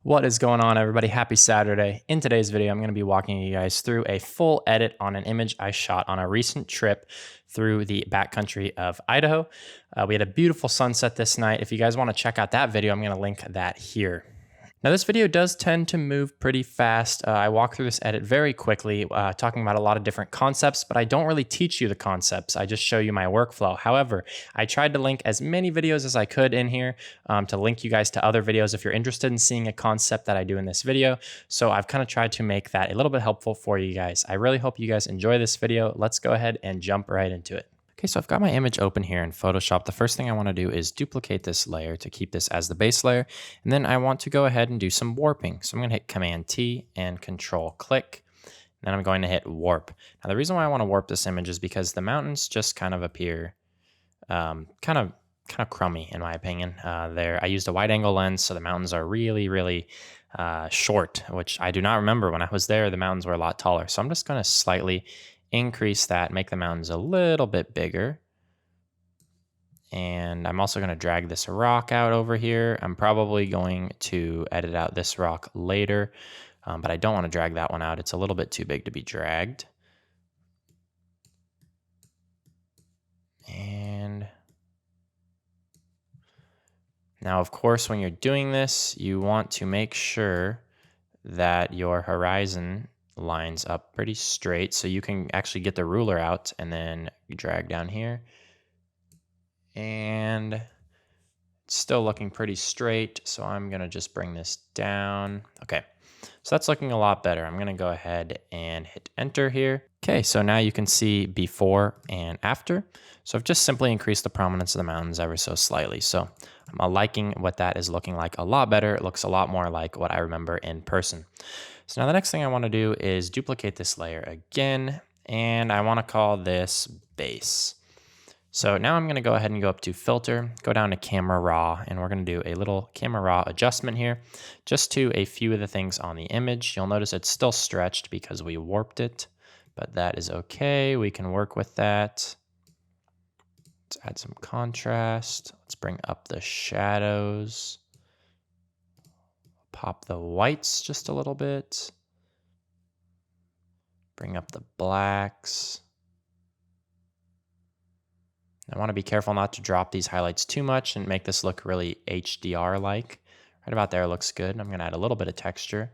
What is going on, everybody? Happy Saturday. In today's video, I'm going to be walking you guys through a full edit on an image I shot on a recent trip through the backcountry of Idaho. We had a beautiful sunset this night. If you guys want to check out that video, I'm going to link that here. Now, this video does tend to move pretty fast. I walk through this edit very quickly, talking about a lot of different concepts, but I don't really teach you the concepts. I just show you my workflow. However, I tried to link as many videos as I could in here to link you guys to other videos if you're interested in seeing a concept that I do in this video. So I've kind of tried to make that a little bit helpful for you guys. I really hope you guys enjoy this video. Let's go ahead and jump right into it. Okay, so I've got my image open here in Photoshop. The first thing I want to do is duplicate this layer to keep this as the base layer. And then I want to go ahead and do some warping. So I'm going to hit Command T and Control click. Then I'm going to hit warp. Now the reason why I want to warp this image is because the mountains just kind of appear kind of crummy in my opinion. I used a wide angle lens, so the mountains are really short, which I do not remember when I was there. The mountains were a lot taller. So I'm just going to slightly increase that, make the mountains a little bit bigger. And I'm also going to drag this rock out over here. I'm probably going to edit out this rock later, but I don't want to drag that one out. It's a little bit too big to be dragged. And now, of course, when you're doing this, you want to make sure that your horizon lines up pretty straight, so you can actually get the ruler out and then drag down here. And it's still looking pretty straight, so I'm gonna just bring this down. Okay, so that's looking a lot better. I'm gonna go ahead and hit enter here. Okay, so now you can see before and after. So I've just simply increased the prominence of the mountains ever so slightly. So I'm liking what that is looking like a lot better. It looks a lot more like what I remember in person. So now the next thing I want to do is duplicate this layer again, and I want to call this base. So now I'm going to go ahead and go up to filter, go down to camera raw, and we're going to do a little camera raw adjustment here, just to a few of the things on the image. You'll notice it's still stretched because we warped it, but that is okay. We can work with that. Let's add some contrast. Let's bring up the shadows. Pop the whites just a little bit. Bring up the blacks. I want to be careful not to drop these highlights too much and make this look really HDR-like. Right about there looks good. I'm going to add a little bit of texture,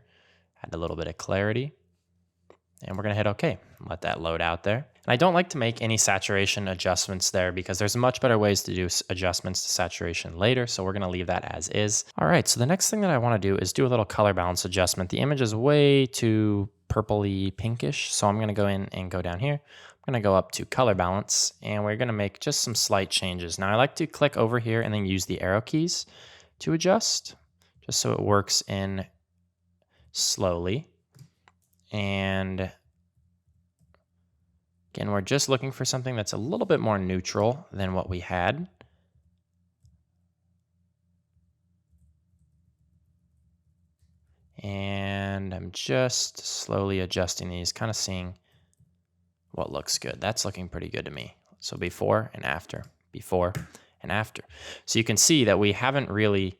add a little bit of clarity, and we're going to hit OK. Let that load out there. And I don't like to make any saturation adjustments there because there's much better ways to do adjustments to saturation later, so we're going to leave that as is. All right, so the next thing that I want to do is do a little color balance adjustment. The image is way too purpley pinkish, so I'm going to go in and go down here. I'm going to go up to color balance, and we're going to make just some slight changes. Now I like to click over here and then use the arrow keys to adjust, just so it works in slowly. And again, we're just looking for something that's a little bit more neutral than what we had. And I'm just slowly adjusting these, kind of seeing what looks good. That's looking pretty good to me. So before and after, before and after. So you can see that we haven't really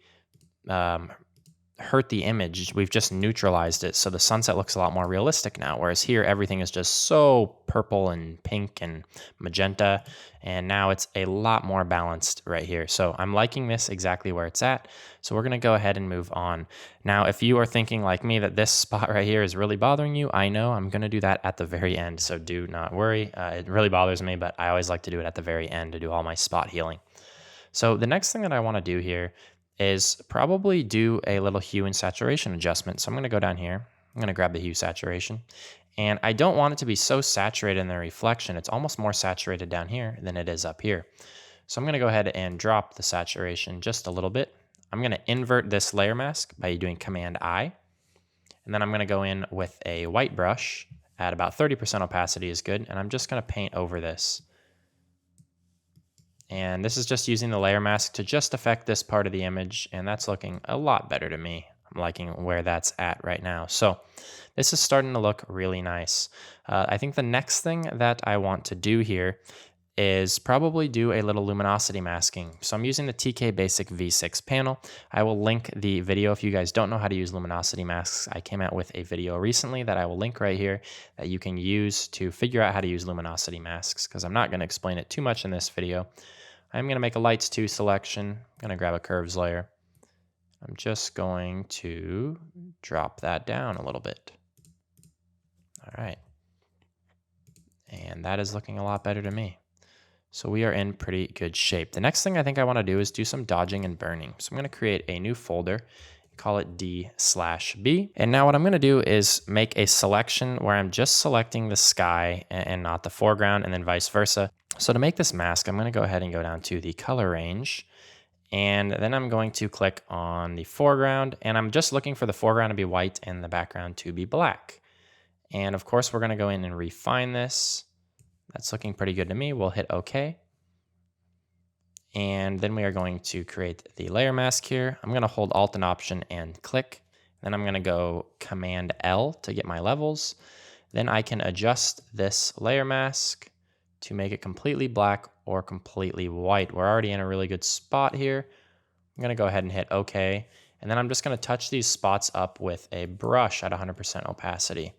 hurt the image. We've just neutralized it, so the sunset looks a lot more realistic now, whereas here everything is just so purple and pink and magenta, and now it's a lot more balanced right here. So I'm liking this exactly where it's at, so we're going to go ahead and move on. Now if you are thinking like me that this spot right here is really bothering you, I know I'm going to do that at the very end, so do not worry. It really bothers me, but I always like to do it at the very end to do all my spot healing. So the next thing that I want to do here is probably do a little hue and saturation adjustment. So I'm going to go down here. I'm going to grab the hue saturation. And I don't want it to be so saturated in the reflection. It's almost more saturated down here than it is up here. So I'm going to go ahead and drop the saturation just a little bit. I'm going to invert this layer mask by doing Command I. And then I'm going to go in with a white brush at about 30% opacity is good. And I'm just going to paint over this. And this is just using the layer mask to just affect this part of the image, and that's looking a lot better to me. I'm liking where that's at right now. So this is starting to look really nice. I think the next thing that I want to do here is probably do a little luminosity masking. So I'm using the TK Basic V6 panel. I will link the video if you guys don't know how to use luminosity masks. I came out with a video recently that I will link right here that you can use to figure out how to use luminosity masks, because I'm not going to explain it too much in this video. I'm going to make a lights 2 selection. I'm going to grab a curves layer. I'm just going to drop that down a little bit. All right. And that is looking a lot better to me. So we are in pretty good shape. The next thing I think I want to do is do some dodging and burning. So I'm going to create a new folder, call it D/B. And now what I'm going to do is make a selection where I'm just selecting the sky and not the foreground, and then vice versa. So to make this mask, I'm going to go ahead and go down to the color range. And then I'm going to click on the foreground, and I'm just looking for the foreground to be white and the background to be black. And of course, we're going to go in and refine this. That's looking pretty good to me. We'll hit OK. And then we are going to create the layer mask here. I'm going to hold Alt and Option and click. Then I'm going to go Command L to get my levels. Then I can adjust this layer mask to make it completely black or completely white. We're already in a really good spot here. I'm going to go ahead and hit OK. And then I'm just going to touch these spots up with a brush at 100% opacity.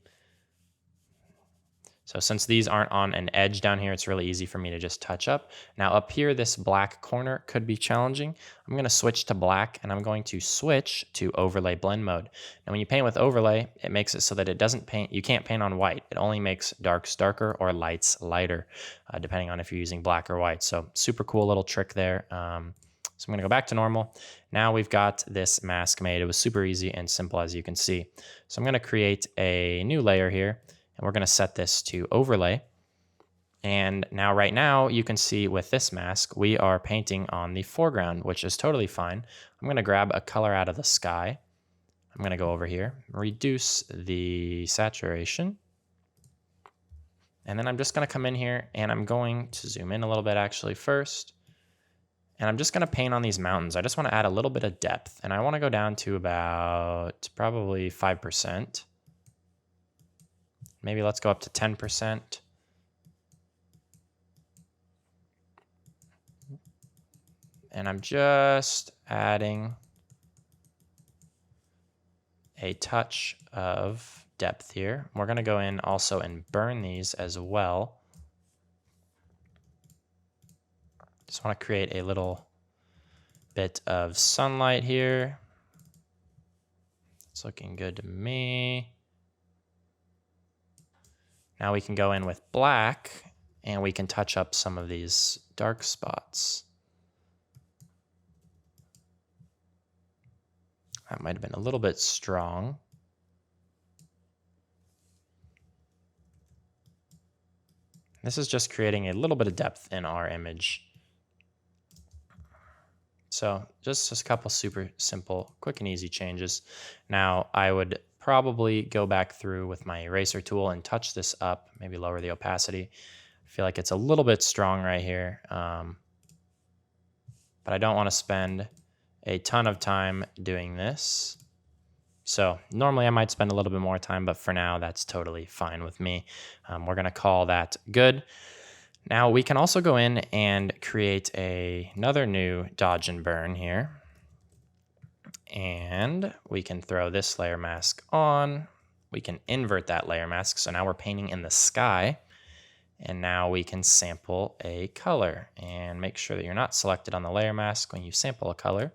So since these aren't on an edge down here, it's really easy for me to just touch up. Now up here, this black corner could be challenging. I'm going to switch to black, and I'm going to switch to overlay blend mode. Now when you paint with overlay, it makes it so that it doesn't paint, you can't paint on white. It only makes darks darker or lights lighter, depending on if you're using black or white. So super cool little trick there. So I'm going to go back to normal. Now we've got this mask made. It was super easy and simple, as you can see. So I'm going to create a new layer here. And we're going to set this to overlay. And now right now you can see with this mask, we are painting on the foreground, which is totally fine. I'm going to grab a color out of the sky. I'm going to go over here, reduce the saturation. And then I'm just going to come in here and I'm going to zoom in a little bit actually first. And I'm just going to paint on these mountains. I just want to add a little bit of depth. And I want to go down to about probably 5%. Maybe let's go up to 10%. And I'm just adding a touch of depth here. We're going to go in also and burn these as well. Just want to create a little bit of sunlight here. It's looking good to me. Now we can go in with black and we can touch up some of these dark spots. That might have been a little bit strong. This is just creating a little bit of depth in our image. So just a couple super simple, quick and easy changes. Now I would probably go back through with my eraser tool and touch this up, maybe lower the opacity. I feel like it's a little bit strong right here, but I don't want to spend a ton of time doing this. So normally I might spend a little bit more time, but for now that's totally fine with me. We're going to call that good. Now we can also go in and create another new dodge and burn here. And we can throw this layer mask on. We can invert that layer mask. So now we're painting in the sky. And now we can sample a color. And make sure that you're not selected on the layer mask when you sample a color.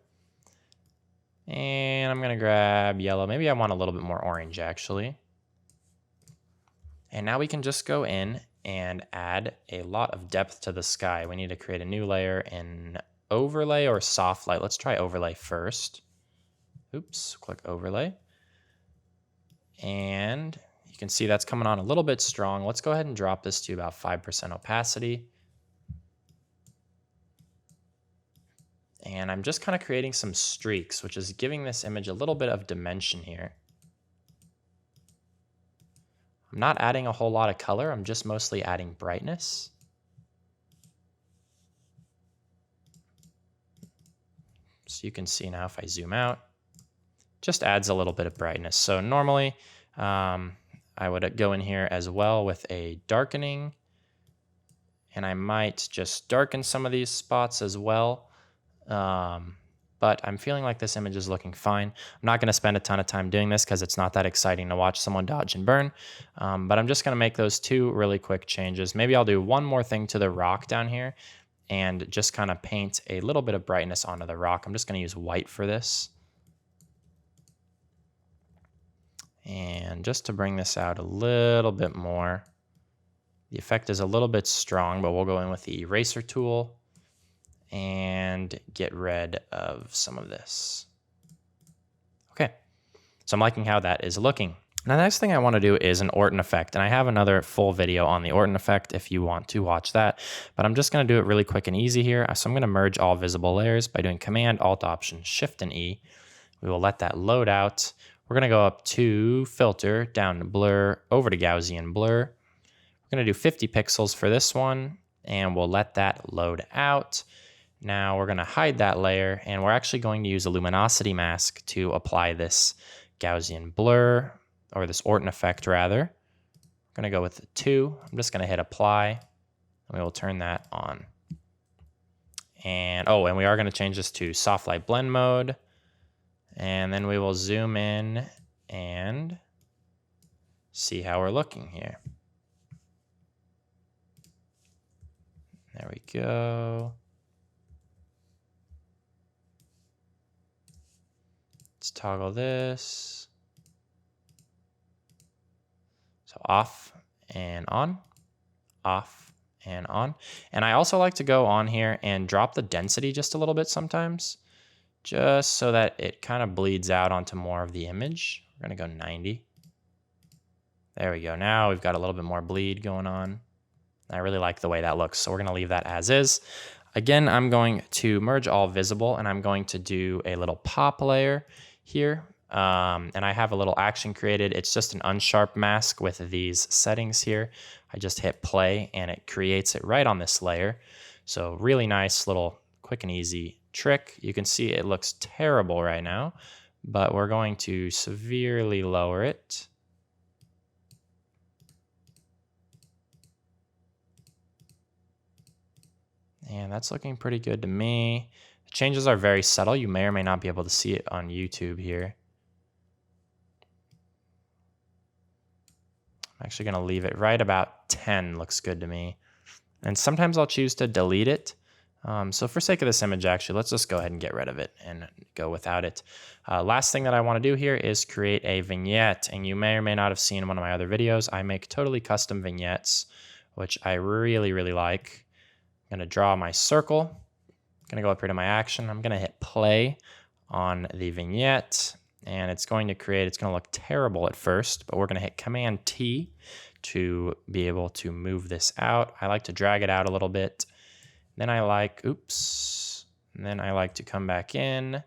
And I'm going to grab yellow. Maybe I want a little bit more orange, actually. And now we can just go in and add a lot of depth to the sky. We need to create a new layer in overlay or soft light. Let's try overlay first. Oops, click overlay. And you can see that's coming on a little bit strong. Let's go ahead and drop this to about 5% opacity. And I'm just kind of creating some streaks, which is giving this image a little bit of dimension here. I'm not adding a whole lot of color. I'm just mostly adding brightness. So you can see now if I zoom out, just adds a little bit of brightness. So normally I would go in here as well with a darkening And I might just darken some of these spots as well. But I'm feeling like this image is looking fine. I'm not going to spend a ton of time doing this because it's not that exciting to watch someone dodge and burn. But I'm just going to make those two really quick changes. Maybe I'll do one more thing to the rock down here and just kind of paint a little bit of brightness onto the rock. I'm just going to use white for this. And just to bring this out a little bit more, the effect is a little bit strong, but we'll go in with the eraser tool and get rid of some of this. Okay, so I'm liking how that is looking. Now, the next thing I want to do is an Orton effect, and I have another full video on the Orton effect if you want to watch that, but I'm just going to do it really quick and easy here. So I'm going to merge all visible layers by doing Command, Alt, Option, Shift, and E. We will let that load out. We're going to go up to Filter, down to Blur, over to Gaussian Blur. We're going to do 50 pixels for this one, and we'll let that load out. Now we're going to hide that layer, and we're actually going to use a luminosity mask to apply this Gaussian blur, or this Orton effect rather. I'm going to go with the 2. I'm just going to hit apply, and we will turn that on. And and we are going to change this to soft light blend mode, and then we will zoom in and see how we're looking here. There we go. Let's toggle this. So off and on, off and on. And I also like to go on here and drop the density just a little bit sometimes, just so that it kind of bleeds out onto more of the image. We're going to go 90. There we go. Now we've got a little bit more bleed going on. I really like the way that looks, so we're going to leave that as is. Again, I'm going to merge all visible, and I'm going to do a little pop layer here. And I have a little action created. It's just an unsharp mask with these settings here. I just hit play, and it creates it right on this layer. So really nice little quick and easy trick. You can see it looks terrible right now, but we're going to severely lower it. And that's looking pretty good to me. The changes are very subtle. You may or may not be able to see it on YouTube here. I'm actually going to leave it right about 10. Looks good to me. And sometimes I'll choose to delete it. So for sake of this image, actually, let's just go ahead and get rid of it and go without it. Last thing that I want to do here is create a vignette. And you may or may not have seen one of my other videos. I make totally custom vignettes, which I really, really like. I'm going to draw my circle. I'm going to go up here to my action. I'm going to hit play on the vignette, and it's going to look terrible at first, but we're going to hit Command T to be able to move this out. I like to drag it out a little bit. Then I like, and then I like to come back in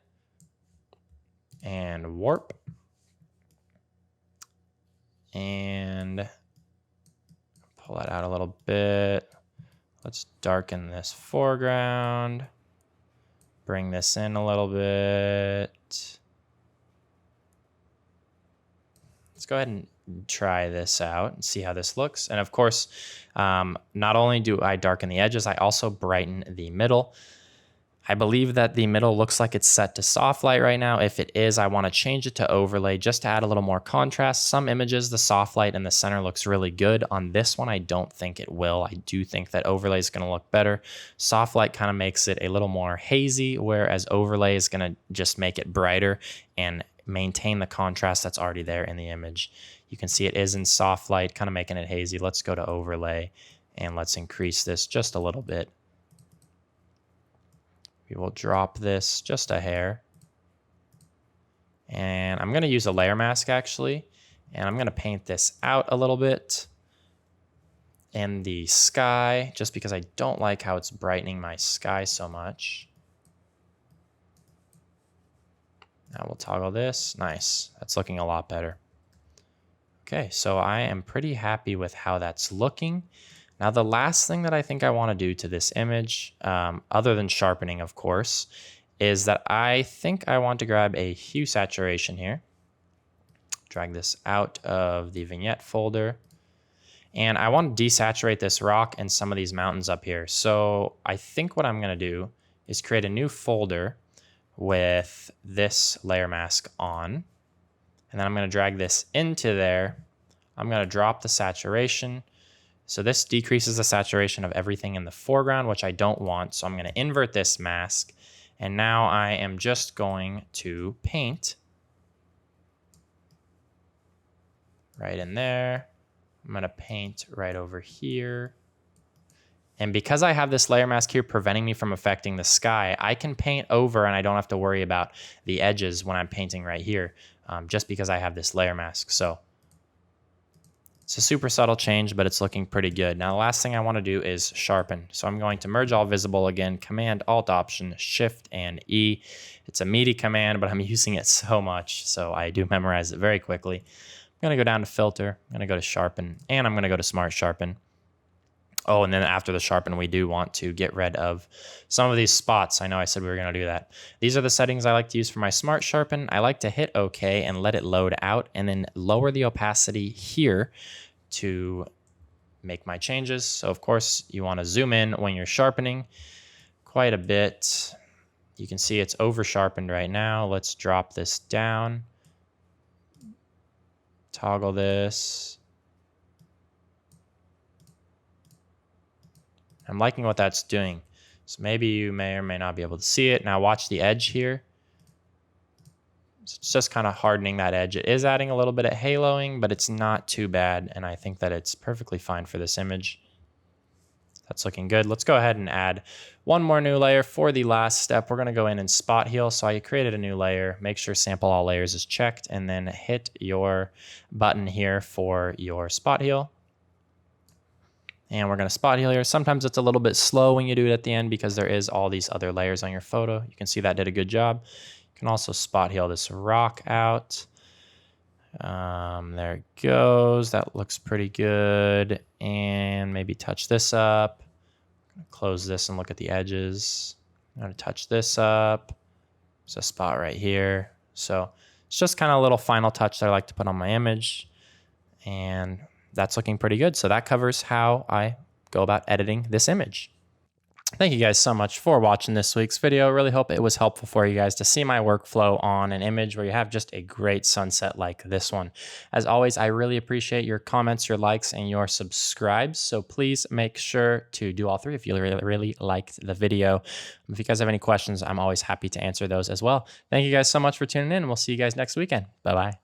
and warp. And pull that out a little bit. Let's darken this foreground. Bring this in a little bit. Let's go ahead and try this out and see how this looks. And of course, not only do I darken the edges, I also brighten the middle. I believe that the middle looks like it's set to soft light right now. If it is, I want to change it to overlay just to add a little more contrast. Some images, the soft light in the center looks really good. On this one, I don't think it will. I do think that overlay is going to look better. Soft light kind of makes it a little more hazy, whereas overlay is going to just make it brighter and maintain the contrast that's already there in the image. You can see it is in soft light, kind of making it hazy. Let's go to overlay and let's increase this just a little bit. We will drop this just a hair. And I'm going to use a layer mask actually. And I'm going to paint this out a little bit in the sky, just because I don't like how it's brightening my sky so much. Now we'll toggle this. Nice. That's looking a lot better. Okay, so I am pretty happy with how that's looking. Now, the last thing that I think I want to do to this image, other than sharpening, of course, is that I think I want to grab a Hue Saturation here. Drag this out of the Vignette folder. And I want to desaturate this rock and some of these mountains up here. So I think what I'm going to do is create a new folder with this layer mask on. And then I'm going to drag this into there. I'm going to drop the saturation. So this decreases the saturation of everything in the foreground, which I don't want. So I'm going to invert this mask. And now I am just going to paint right in there. I'm going to paint right over here. And because I have this layer mask here preventing me from affecting the sky, I can paint over and I don't have to worry about the edges when I'm painting right here, just because I have this layer mask. So it's a super subtle change, but it's looking pretty good. Now, the last thing I want to do is sharpen. So I'm going to merge all visible again, Command, Alt, Option, Shift, and E. It's a meaty command, but I'm using it so much, so I do memorize it very quickly. I'm going to go down to Filter. I'm going to go to Sharpen, and I'm going to go to Smart Sharpen. Oh, and then after the sharpen, we do want to get rid of some of these spots. I know I said we were going to do that. These are the settings I like to use for my smart sharpen. I like to hit OK and let it load out and then lower the opacity here to make my changes. So, of course, you want to zoom in when you're sharpening quite a bit. You can see it's over sharpened right now. Let's drop this down. Toggle this. I'm liking what that's doing. So maybe you may or may not be able to see it. Now watch the edge here. It's just kind of hardening that edge. It is adding a little bit of haloing, but it's not too bad. And I think that it's perfectly fine for this image. That's looking good. Let's go ahead and add one more new layer for the last step. We're going to go in and spot heal. So I created a new layer. Make sure sample all layers is checked and then hit your button here for your spot heal. And we're going to spot heal here. Sometimes it's a little bit slow when you do it at the end because there is all these other layers on your photo. You can see that did a good job. You can also spot heal this rock out. There it goes. That looks pretty good. And maybe touch this up. Close this and look at the edges. I'm going to touch this up. There's a spot right here. So it's just kind of a little final touch that I like to put on my image. And that's looking pretty good. So that covers how I go about editing this image. Thank you guys so much for watching this week's video. Really hope it was helpful for you guys to see my workflow on an image where you have just a great sunset like this one. As always, I really appreciate your comments, your likes, and your subscribes. So please make sure to do all three if you really liked the video. If you guys have any questions, I'm always happy to answer those as well. Thank you guys so much for tuning in, and we'll see you guys next weekend. Bye-bye.